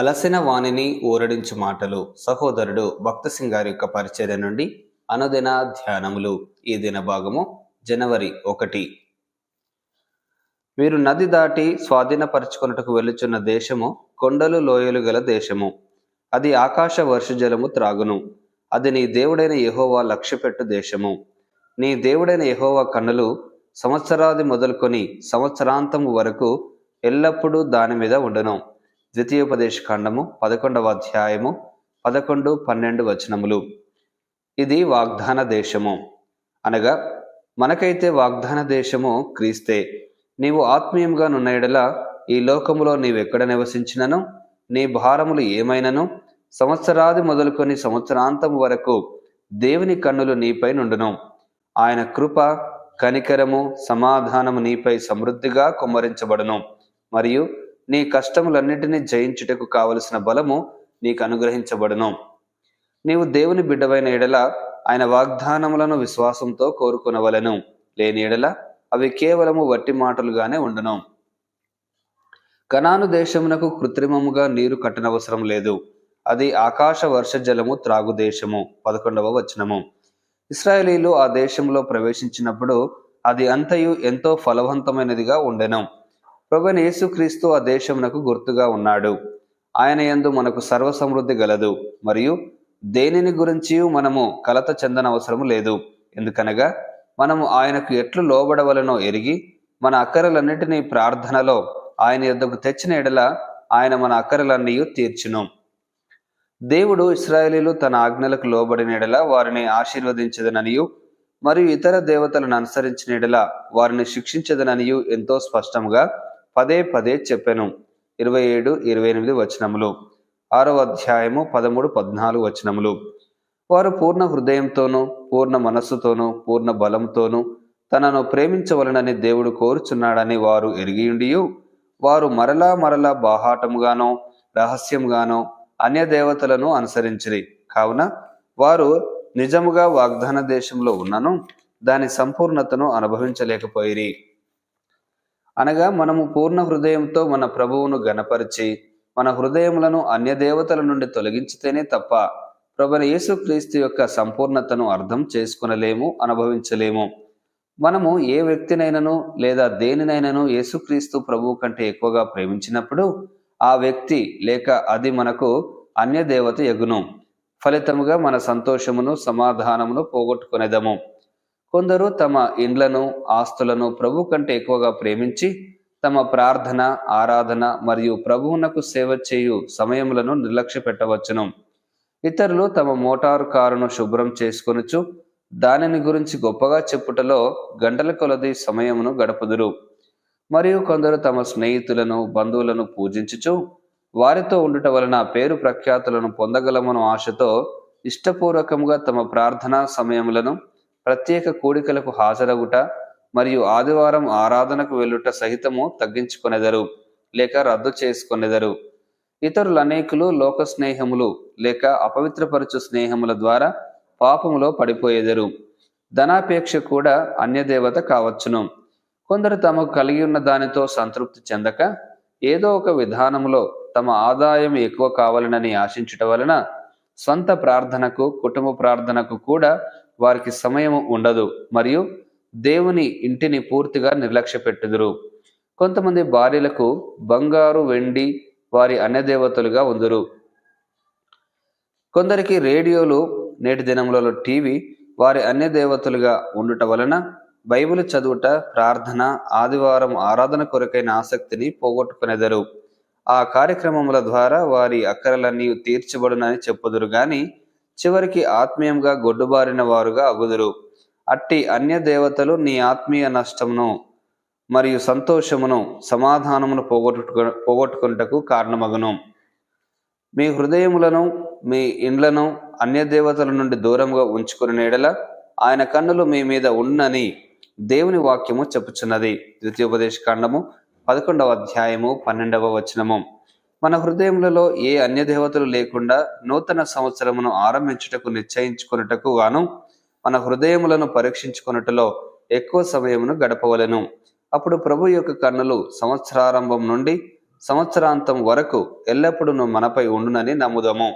అలసిన వాణిని ఊరడించు మాటలు. సహోదరుడు భక్తసింగ్ గారి యొక్క పరిచర్య నుండి అనుదిన ధ్యానములు. ఈ దిన భాగము జనవరి 1. మీరు నది దాటి స్వాధీనపరచుకొనుటకు వెళ్ళుచున్న దేశము కొండలు లోయలు గల దేశము. అది ఆకాశ వర్షజలము త్రాగును. అది నీ దేవుడైన యెహోవా లక్ష్యపెట్టు దేశము. నీ దేవుడైన యెహోవా కన్నులు సంవత్సరాది మొదలుకొని సంవత్సరాంతము వరకు ఎల్లప్పుడూ దాని మీద ఉండును. ద్వితీయోపదేశ కాండము 11వ అధ్యాయము 11-12 వచనములు. ఇది వాగ్దాన దేశము, అనగా మనకైతే వాగ్దాన దేశము క్రీస్తే. నీవు ఆత్మీయంగా నున్న ఎడల ఈ లోకములో నీవెక్కడ నివసించినను, నీ భారములు ఏమైనను, సంవత్సరాది మొదలుకొని సంవత్సరాంతము వరకు దేవుని కన్నులు నీపై నుండును. ఆయన కృప, కనికరము, సమాధానము నీపై సమృద్ధిగా కుమ్మరించబడును. మరియు నీ కష్టములన్నిటినీ జయించుటకు కావలసిన బలము నీకు అనుగ్రహించబడును. నీవు దేవుని బిడ్డవైన ఎడల ఆయన వాగ్దానములను విశ్వాసంతో కోరుకొనవలెను. లేని ఎడల అవి కేవలము వట్టి మాటలుగానే ఉండును. కనాను దేశమునకు కృత్రిమముగా నీరు కట్టనవసరం లేదు. అది ఆకాశ వర్ష జలము త్రాగు దేశము. 11వ వచనము. ఇశ్రాయేలీలు ఆ దేశంలో ప్రవేశించినప్పుడు అది అంతయు ఎంతో ఫలవంతమైనదిగా ఉండెను. ప్రభువైన యేసుక్రీస్తు ఆ దేశమునకు గుర్తుగా ఉన్నాడు. ఆయన యందు మనకు సర్వ సమృద్ధి గలదు. మరియు దేనిని గురించి మనము కలత చెందనవసరం లేదు. ఎందుకనగా మనము ఆయనకు ఎట్లు లోబడవలనో ఎరిగి మన అక్కరలన్నిటినీ ప్రార్థనలో ఆయన యొద్దకు తెచ్చిన ఎడల ఆయన మన అక్కరలన్నీ తీర్చును. దేవుడు ఇశ్రాయేలీలు తన ఆజ్ఞలకు లోబడిన ఎడల వారిని ఆశీర్వదించదననియు, మరియు ఇతర దేవతలను అనుసరించిన ఎడల వారిని శిక్షించదననియు ఎంతో స్పష్టంగా పదే పదే చెప్పెను. 27-28 వచనములు. 6వ అధ్యాయము 13-14 వచనములు. వారు పూర్ణ హృదయంతోనూ పూర్ణ మనస్సుతోనూ పూర్ణ బలంతోనూ తనను ప్రేమించవలనని దేవుడు కోరుచున్నాడని వారు ఎరిగియుండియు, వారు మరలా మరలా బాహాటముగానో రహస్యంగానో అన్య దేవతలను అనుసరించిరి. కావున వారు నిజముగా వాగ్దాన దేశంలో ఉన్నను దాని సంపూర్ణతను అనుభవించలేకపోయిరి. అనగా మనము పూర్ణ హృదయంతో మన ప్రభువును గణపరిచి మన హృదయములను అన్య దేవతల నుండి తొలగించితేనే తప్ప ప్రభువైన యేసుక్రీస్తు యొక్క సంపూర్ణతను అర్థం చేసుకునలేము, అనుభవించలేము. మనము ఏ వ్యక్తినైనను లేదా దేనినైనను యేసుక్రీస్తు ప్రభువు కంటే ఎక్కువగా ప్రేమించినప్పుడు ఆ వ్యక్తి లేక అది మనకు అన్య దేవత యగును. ఫలితముగా మన సంతోషమును సమాధానమును పోగొట్టుకునేదము. కొందరు తమ ఇండ్లను ఆస్తులను ప్రభు కంటే ఎక్కువగా ప్రేమించి తమ ప్రార్థన, ఆరాధన మరియు ప్రభువునకు సేవ చేయు సమయములను నిర్లక్ష్య పెట్టవచ్చును. ఇతరులు తమ మోటారు కారును శుభ్రం చేసుకొనుచు దానిని గురించి గొప్పగా చెప్పుటలో గంటల కొలది సమయమును గడుపుదురు. మరియు కొందరు తమ స్నేహితులను, బంధువులను పూజించుచు వారితో ఉండుట వలన పేరు ప్రఖ్యాతులను పొందగలమను ఆశతో ఇష్టపూర్వకముగా తమ ప్రార్థనా సమయములను, ప్రత్యేక కూడికలకు హాజరగుట మరియు ఆదివారం ఆరాధనకు వెళ్ళుట సహితము తగ్గించుకొనెదరు లేక రద్దు చేసుకొనెదరు. ఇతరులు అనేకులు లోక స్నేహములు లేక అపవిత్రపరచు స్నేహముల ద్వారా పాపములో పడిపోయేదరు. ధనాపేక్ష కూడా అన్యదేవత కావచ్చును. కొందరు తమకు కలిగి ఉన్న దానితో సంతృప్తి చెందక ఏదో ఒక విధానములో తమ ఆదాయం ఎక్కువ కావాలనని ఆశించుట వలన స్వంత ప్రార్థనకు, కుటుంబ ప్రార్థనకు కూడా వారికి సమయము ఉండదు. మరియు దేవుని ఇంటిని పూర్తిగా నిర్లక్ష్య పెట్టుదురు. కొంతమంది భార్యలకు బంగారు, వెండి వారి అన్యదేవతలుగా ఉందురు. కొందరికి రేడియోలు, నేటి దినములలో టీవీ వారి అన్యదేవతలుగా ఉండుట వలన బైబిల్ చదువుట, ప్రార్థన, ఆదివారం ఆరాధన కొరకైన ఆసక్తిని పోగొట్టుకునేదరు. ఆ కార్యక్రమముల ద్వారా వారి అక్కరలన్నీ తీర్చబడునని చెప్పుదురు గాని చివరికి ఆత్మీయంగా గొడ్డుబారిన వారుగా అగుదురు. అట్టి అన్య దేవతలు నీ ఆత్మీయ నష్టమును మరియు సంతోషమును, సమాధానమును పోగొట్టుకున్నటకు కారణమగును. మీ హృదయములను, మీ ఇండ్లను అన్య దేవతల నుండి దూరంగా ఉంచుకుని ఎడల ఆయన కన్నులు మీ మీద ఉన్నని దేవుని వాక్యము చెప్పుచున్నది. ద్వితీయోపదేశ కాండము 11వ అధ్యాయము 12వ వచనము. మన హృదయములలో ఏ అన్య దేవతలు లేకుండా నూతన సంవత్సరమును ఆరంభించుటకు నిశ్చయించుకొనుటకు గాను మన హృదయములను పరీక్షించుకొనుటలో ఎక్కువ సమయమును గడపవలెను. అప్పుడు ప్రభు యొక్క కన్నులు సంవత్సరారంభం నుండి సంవత్సరాంతం వరకు ఎల్లప్పుడూ మనపై ఉండునని నమ్ముదము.